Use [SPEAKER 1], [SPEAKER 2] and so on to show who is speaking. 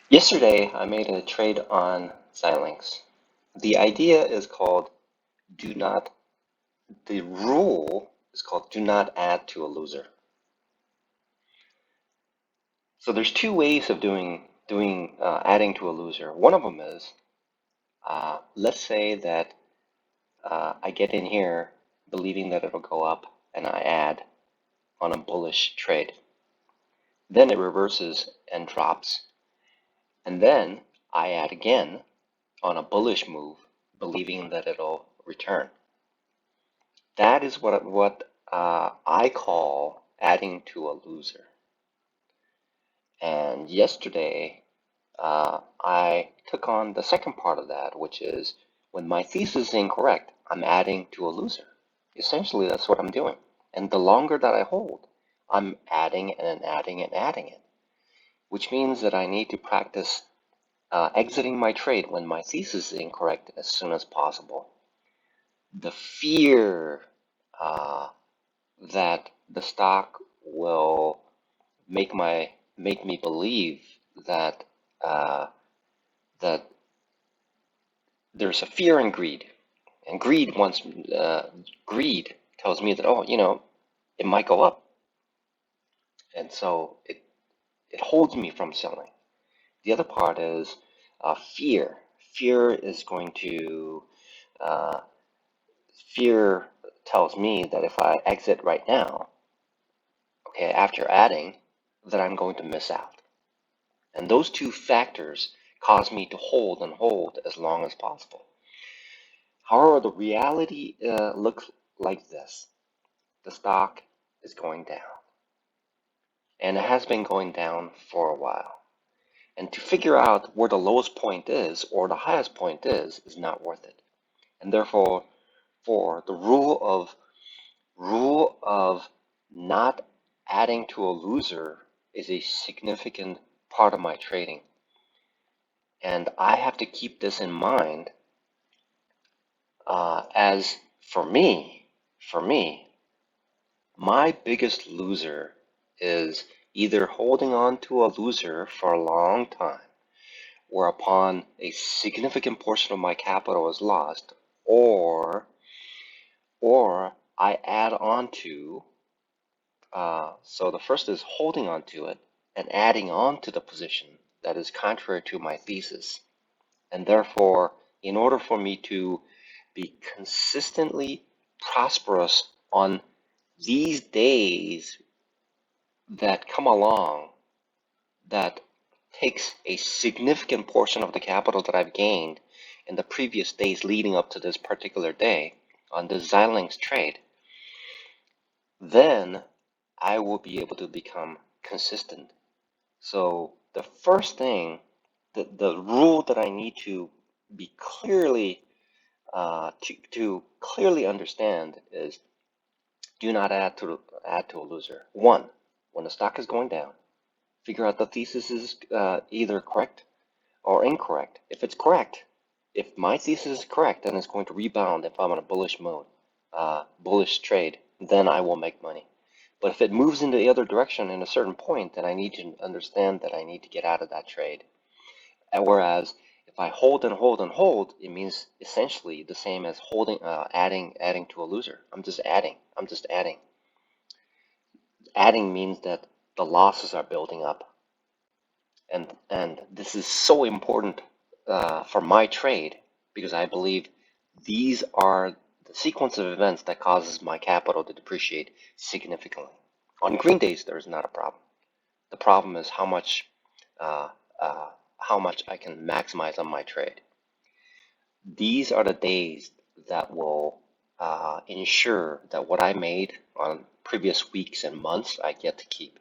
[SPEAKER 1] Yesterday, I made a trade on Xilinx. The idea is called do not, the rule is called do not add to a loser. So there's two ways of doing adding to a loser. One of them is, let's say that I get in here believing that it'll go up and I add on a bullish trade. Then it reverses and drops. And then I add again on a bullish move, believing that it'll return. That is what I call adding to a loser. And yesterday, I took on the second part of that, which is when my thesis is incorrect, I'm adding to a loser. Essentially, that's what I'm doing. And the longer that I hold, I'm adding and adding and adding it, which means that I need to practice exiting my trade when my thesis is incorrect as soon as possible. The fear that the stock will make me believe that that there's a fear in greed, and greed tells me that, oh, it might go up, and so it holds me from selling. The other part is fear. Fear is going to uh, fear tells me that if I exit right now, okay, after adding, that I'm going to miss out. And those two factors cause me to hold and hold as long as possible. However, the reality looks like this. The stock is going down, and it has been going down for a while. And to figure out where the lowest point is or the highest point is not worth it. And therefore, for the rule of not adding to a loser is a significant part of my trading. And I have to keep this in mind as for me, my biggest loser is either holding on to a loser for a long time, whereupon a significant portion of my capital is lost, or I add on to. So the first is holding on to it and adding on to the position that is contrary to my thesis. And therefore, in order for me to be consistently prosperous on these days that come along, that takes a significant portion of the capital that I've gained in the previous days leading up to this particular day on the Xilinx trade, then I will be able to become consistent. So the first thing, the rule that I need to be clearly to clearly understand is do not add to a loser. One, when the stock is going down, figure out the thesis is either correct or incorrect. If it's correct, if my thesis is correct, then it's going to rebound if I'm in a bullish mode, bullish trade, then I will make money. But if it moves in the other direction in a certain point, then I need to understand that I need to get out of that trade. And whereas if I hold and hold and hold, it means essentially the same as holding, adding to a loser. I'm just adding. I'm just adding. Adding means that the losses are building up, and this is so important for my trade because I believe these are the sequence of events that causes my capital to depreciate significantly. On green days, there is not a problem. The problem is uh, how much I can maximize on my trade. These are the days that will ensure that what I made on previous weeks and months I get to keep.